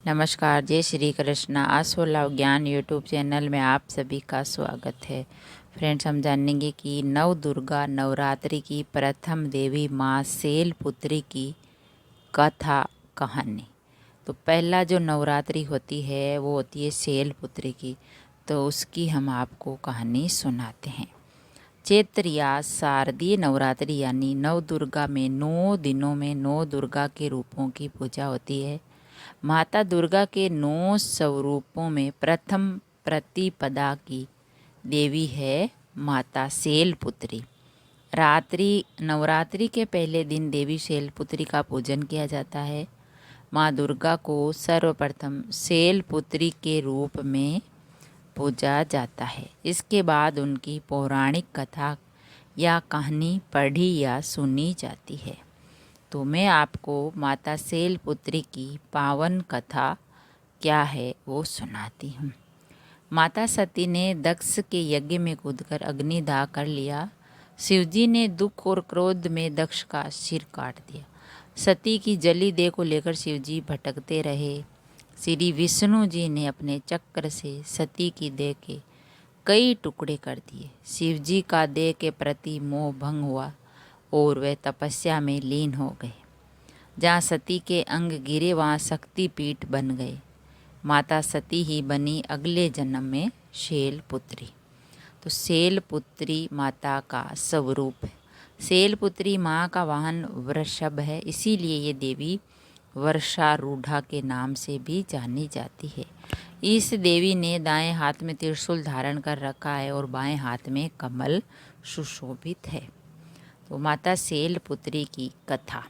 नमस्कार, जय श्री कृष्णा। आसो लाव ज्ञान यूट्यूब चैनल में आप सभी का स्वागत है। फ्रेंड्स, हम जानेंगे कि नव दुर्गा नवरात्रि की प्रथम देवी माँ शैलपुत्री की कथा कहानी। तो पहला जो नवरात्रि होती है वो होती है शैलपुत्री की, तो उसकी हम आपको कहानी सुनाते हैं। चैत्र या शारदीय नवरात्रि यानी नव दुर्गा में 9 दिनों में 9 दुर्गा के रूपों की पूजा होती है। माता दुर्गा के 9 स्वरूपों में प्रथम प्रतिपदा की देवी है माता शैलपुत्री। नवरात्रि के पहले दिन देवी शैलपुत्री का पूजन किया जाता है। माँ दुर्गा को सर्वप्रथम शैलपुत्री के रूप में पूजा जाता है। इसके बाद उनकी पौराणिक कथा या कहानी पढ़ी या सुनी जाती है। तो मैं आपको माता शैलपुत्री की पावन कथा क्या है वो सुनाती हूँ। माता सती ने दक्ष के यज्ञ में कूदकर अग्निदाह कर लिया। शिवजी ने दुख और क्रोध में दक्ष का सिर काट दिया। सती की जली देह को लेकर शिवजी भटकते रहे। श्री विष्णु जी ने अपने चक्र से सती की देह के कई टुकड़े कर दिए। शिवजी का देह के प्रति मोह भंग हुआ और वे तपस्या में लीन हो गए। जहाँ सती के अंग गिरे वहाँ शक्तिपीठ बन गए। माता सती ही बनी अगले जन्म में शैलपुत्री। तो शैलपुत्री माता का स्वरूप है। शैलपुत्री माँ का वाहन वृषभ है, इसीलिए ये देवी वर्षारूढ़ा के नाम से भी जानी जाती है। इस देवी ने दाएं हाथ में त्रिशूल धारण कर रखा है और बाएं हाथ में कमल सुशोभित है। तो माता शैलपुत्री की कथा।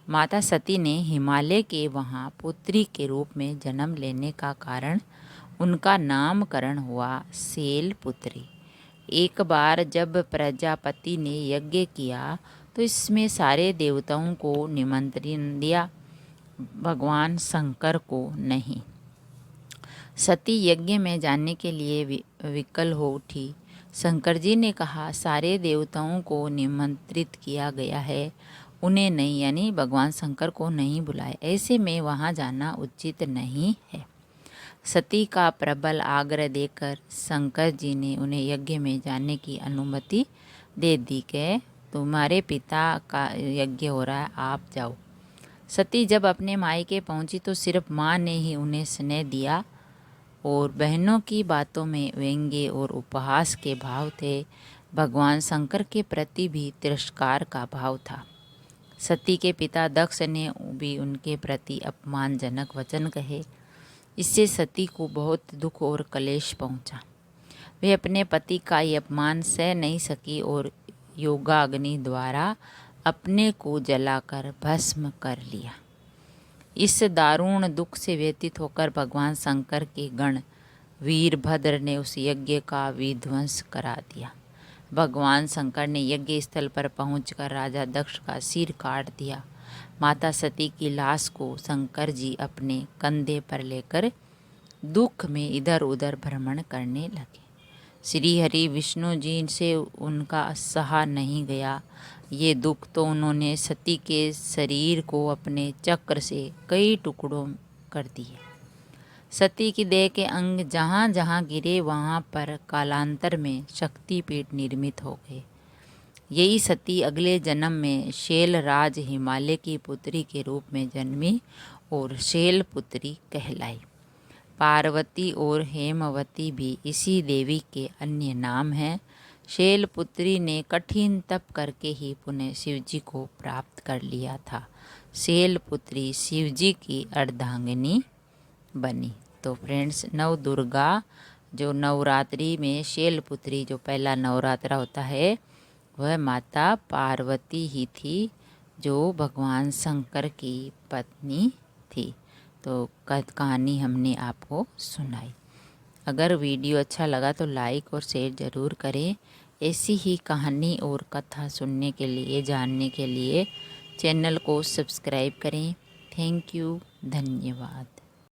माता सती ने हिमालय के वहाँ पुत्री के रूप में जन्म लेने का कारण उनका नामकरण हुआ शैलपुत्री। एक बार जब प्रजापति ने यज्ञ किया तो इसमें सारे देवताओं को निमंत्रण दिया, भगवान शंकर को नहीं। सती यज्ञ में जाने के लिए विकल हो उठी। शंकर जी ने कहा, सारे देवताओं को निमंत्रित किया गया है, उन्हें नहीं, यानी भगवान शंकर को नहीं बुलाए, ऐसे में वहाँ जाना उचित नहीं है। सती का प्रबल आग्रह देकर शंकर जी ने उन्हें यज्ञ में जाने की अनुमति दे दी कि तुम्हारे पिता का यज्ञ हो रहा है, आप जाओ। सती जब अपने मायके पहुंची तो सिर्फ माँ ने ही उन्हें स्नेह दिया और बहनों की बातों में व्यंग्य और उपहास के भाव थे। भगवान शंकर के प्रति भी तिरस्कार का भाव था। सती के पिता दक्ष ने भी उनके प्रति अपमानजनक वचन कहे। इससे सती को बहुत दुख और क्लेश पहुंचा। वे अपने पति का ये अपमान सह नहीं सकी और योगाग्नि द्वारा अपने को जलाकर भस्म कर लिया। इस दारुण दुख से व्यतीत होकर भगवान शंकर के गण वीरभद्र ने उस यज्ञ का विध्वंस करा दिया। भगवान शंकर ने यज्ञ स्थल पर पहुंचकर राजा दक्ष का सिर काट दिया। माता सती की लाश को शंकर जी अपने कंधे पर लेकर दुख में इधर उधर भ्रमण करने लगे। श्री हरि विष्णु जी से उनका सहा नहीं गया ये दुख, तो उन्होंने सती के शरीर को अपने चक्र से कई टुकड़ों कर दिए। सती की देह के अंग जहाँ जहाँ गिरे वहाँ पर कालांतर में शक्तिपीठ निर्मित हो गए। यही सती अगले जन्म में शैलराज हिमालय की पुत्री के रूप में जन्मी और शैलपुत्री कहलाई। पार्वती और हेमवती भी इसी देवी के अन्य नाम हैं। शैलपुत्री ने कठिन तप करके ही पुनः शिवजी को प्राप्त कर लिया था। शैलपुत्री शिवजी की अर्धांगिनी बनी। तो फ्रेंड्स, नव दुर्गा जो नवरात्रि में शैलपुत्री जो पहला नवरात्रा होता है वह माता पार्वती ही थी, जो भगवान शंकर की पत्नी थी। तो कहानी हमने आपको सुनाई। अगर वीडियो अच्छा लगा तो लाइक और शेयर ज़रूर करें। ऐसी ही कहानी और कथा सुनने के लिए, जानने के लिए चैनल को सब्सक्राइब करें। थैंक यू, धन्यवाद।